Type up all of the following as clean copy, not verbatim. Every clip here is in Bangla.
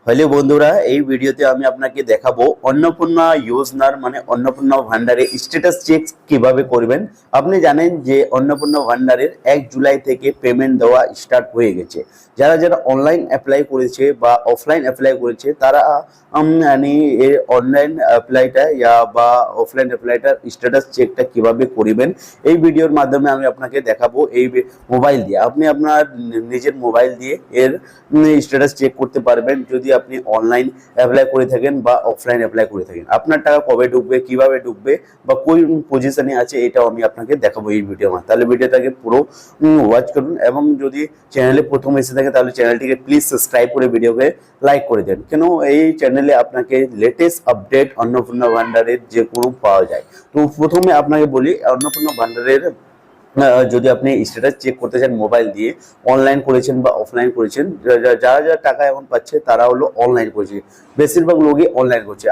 হ্যালো বন্ধুরা, এই ভিডিওতে আমি আপনাকে দেখাবো অন্নপূর্ণা যোজনার মানে অন্নপূর্ণা ভান্ডারে স্ট্যাটাস চেক কিভাবে করবেন। আপনি জানেন যে অন্নপূর্ণা ভান্ডারের 1 জুলাই থেকে পেমেন্ট দেওয়া স্টার্ট হয়ে গেছে। যারা যারা অনলাইন অ্যাপ্লাই করেছে বা অফলাইন অ্যাপ্লাই করেছে তারা মানে এই অনলাইন অ্যাপ্লাইটা বা অফলাইন অ্যাপ্লাইটার স্ট্যাটাস চেকটা কিভাবে করবেন এই ভিডিওর মাধ্যমে আমি আপনাকে দেখাবো। এই মোবাইল দিয়ে আপনি আপনার নিজের মোবাইল দিয়ে এর স্ট্যাটাস চেক করতে পারবেন যদি আপনি অনলাইন অ্যাপ্লাই করে থাকেন বা অফলাইন অ্যাপ্লাই করে থাকেন। আপনার টাকা কবে ঢুকবে, কিভাবে ঢুকবে বা কোন পজিশনে আছে এটাও আমি আপনাকে দেখাবো এই ভিডিওর মাধ্যমে। তাহলে ভিডিওটাকে পুরো ওয়াচ করুন এবং যদি চ্যানেলে প্রথম এসে থাকে তাহলে চ্যানেলটিকে প্লিজ সাবস্ক্রাইব করে ভিডিওকে লাইক করে দেন। কেন এই চ্যানেলে আপনাকে লেটেস্ট আপডেট অন্নপূর্ণা ভান্ডারের যে কোনো পাওয়া যায়। তো প্রথমে আপনাকে বলি অন্নপূর্ণা ভান্ডারের যদি আপনি স্ট্যাটাস চেক করতে চান মোবাইল দিয়ে, অনলাইন করেছেন বা অফলাইন করেছেন, যারা যারা টাকা এখন পাচ্ছে তারা হলো অনলাইন করেছে। বেশিরভাগ লোকই অনলাইন করছে।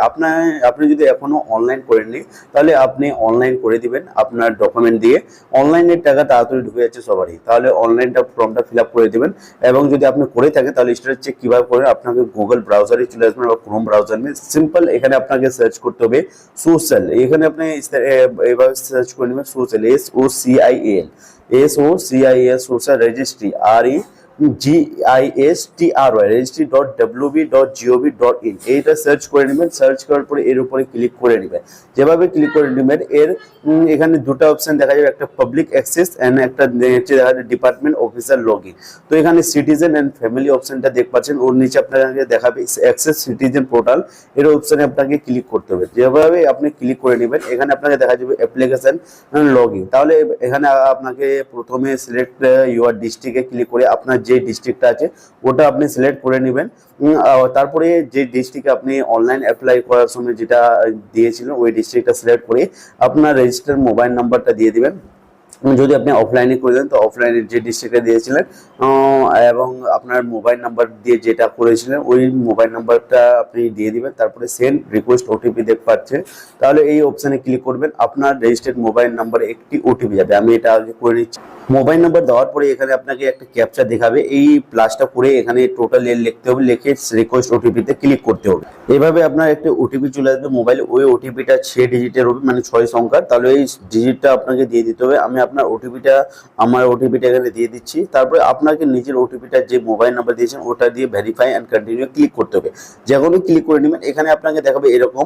আপনি যদি এখনো অনলাইন করেননি তাহলে আপনি অনলাইন করে দিবেন আপনার ডকুমেন্ট দিয়ে। অনলাইনের টাকা তাড়াতাড়ি ঢুকে যাচ্ছে সবারই, তাহলে অনলাইনটা ফর্মটা ফিল আপ করে দিবেন। এবং যদি আপনি করে থাকেন তাহলে স্ট্যাটাস চেক কীভাবে করেন, আপনাকে গুগল ব্রাউজারে চলে আসবেন বা ক্রোম ব্রাউজারে সিম্পল এখানে আপনাকে সার্চ করতে হবে সোশ্যাল। এখানে আপনি এভাবে সার্চ করে নেবেন social, SOCIAL social registry REGISTRY registry.wb.gov.in এইটা সার্চ করে নেবেন। সার্চ করার পরে এর উপরে ক্লিক করে নেবেন। যেভাবে ক্লিক করে নেবেন এর এখানে দুটো অপশন দেখা যাবে, একটা পাবলিক অ্যাক্সেস এন্ড একটা দেখা যাবে ডিপার্টমেন্ট অফিসার লগইন। তো এখানে সিটিজেন এন্ড ফ্যামিলি অপশনটা দেখতে পাচ্ছেন, ওর নিচে আপনাকে দেখাবে অ্যাক্সেস সিটিজেন পোর্টাল, এর অপশনে আপনাকে ক্লিক করতে হবে। যেভাবে আপনি ক্লিক করে নেবেন এখানে আপনাকে দেখা যাবে অ্যাপ্লিকেশন লগইন। তাহলে এখানে আপনাকে প্রথমে সিলেক্ট ইউর ডিস্ট্রিক্টে ক্লিক করে আপনার যে ডিস্ট্রিক্টটা আছে ওটা আপনি সিলেক্ট করে নেবেন। তারপরে যে ডিস্ট্রিক্টে আপনি অনলাইন অ্যাপ্লাই করার সময় যেটা দিয়েছিলেন ওই ডিস্ট্রিক্টটা সিলেক্ট করে আপনার রেজিস্টার মোবাইল নাম্বারটা দিয়ে দিবেন। যদি আপনি অফলাইনে করে দেন তো অফলাইনের যে ডিস্ট্রিক্টে দিয়েছিলেন এবং আপনার মোবাইল নাম্বার দিয়ে যেটা করেছিলেন ওই মোবাইল নাম্বারটা আপনি দিয়ে দিবেন। তারপরে সেন্ড রিকোয়েস্ট ওটিপি দেখতে পাচ্ছেন, তাহলে এই অপশানে ক্লিক করবেন। আপনার রেজিস্টার্ড মোবাইল নাম্বারে একটি ওটিপি যাবে, আমি এটা আগে করে নিচ্ছি। মোবাইল নাম্বার দেওয়ার পরে এখানে আপনাকে একটা ক্যাপচা দেখাবে, এই প্লাসটা করে এখানে টোটাল এর লিখতে হবে, লিখে রিকোয়েস্ট ওটিপিতে ক্লিক করতে হবে। এভাবে আপনার একটা ওটিপি চলে আসবে মোবাইলে, ওই ওটিপিটা 6 ডিজিটের হবে মানে 6 সংখ্যার। তাহলে এই ডিজিটটা আপনাকে দিয়ে দিতে হবে। আমি আমার ওটিপিটা এখানে দিয়ে দিচ্ছি। তারপরে আপনাকে নিজের ওটিপিটা যে মোবাইল নাম্বার দিয়েছেন ওটা দিয়ে ভেরিফাই অ্যান্ড কন্টিনিউ ক্লিক করতে হবে। যখনই ক্লিক করে নেবেন এখানে আপনাকে দেখাবে এরকম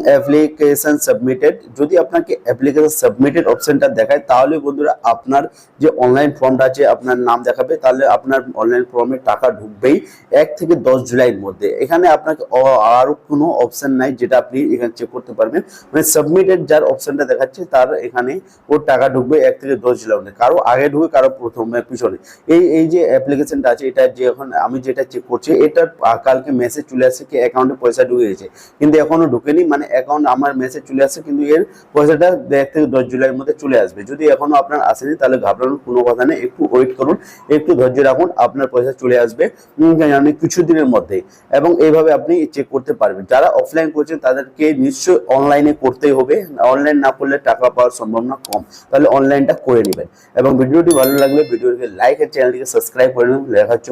অ্যাপ্লিকেশন সাবমিটেড। যদি আপনাকে অ্যাপ্লিকেশন সাবমিটেড অপশনটা দেখায় তাহলে বন্ধুরা আপনার যে অনলাইন ফর্মটা আছে আপনার নাম দেখাবে, তাহলে আপনার অনলাইন ফর্মে টাকা ঢুকবেই 1 থেকে 10 জুলাইয়ের মধ্যে। এখানে আপনাকে আরো কোনো অপশন নাই যেটা আপনি এখানে চেক করতে পারবেন, মানে সাবমিটেড যার অপশনটা দেখাচ্ছে তার এখানে ওর টাকা ঢুকবে 1 থেকে 10 জুলাই মধ্যে। কারো আগে ঢুকে কারো প্রথমে পিছনে। এই যে অ্যাপ্লিকেশনটা আছে এটা যে এখন আমি যেটা চেক করছি এটা কালকে মেসেজ চলে আসছে কি অ্যাকাউন্টে পয়সা ঢুকে গেছে, কিন্তু এখনো ঢুকেনি। মানে অ্যাকাউন্ট আমার মেসেজ চলে আসছে কিন্তু এর পয়সাটা 1 থেকে 10 জুলাইয়ের মধ্যে চলে আসবে। যদি এখনো আপনার আসেনি তাহলে ঘাবড়ানোর কোনো কথা নেই, একটু ওয়েট করুন, একটু ধৈর্য রাখুন, আপনার পয়সা চলে আসবে কিছু দিনের মধ্যে। এবং এইভাবে আপনি চেক করতে পারবেন। যারা অফলাইন করছেন তাদেরকে নিশ্চয়ই অনলাইনে করতেই হবে, অনলাইন না করলে টাকা পাওয়ার সম্ভাবনা কম, তাহলে অনলাইনটা করে নেবেন। এবং ভিডিওটি ভালো লাগলে ভিডিওটিকে লাইক আর চ্যানেলটিকে সাবস্ক্রাইব করে নেবেন। দেখা হচ্ছে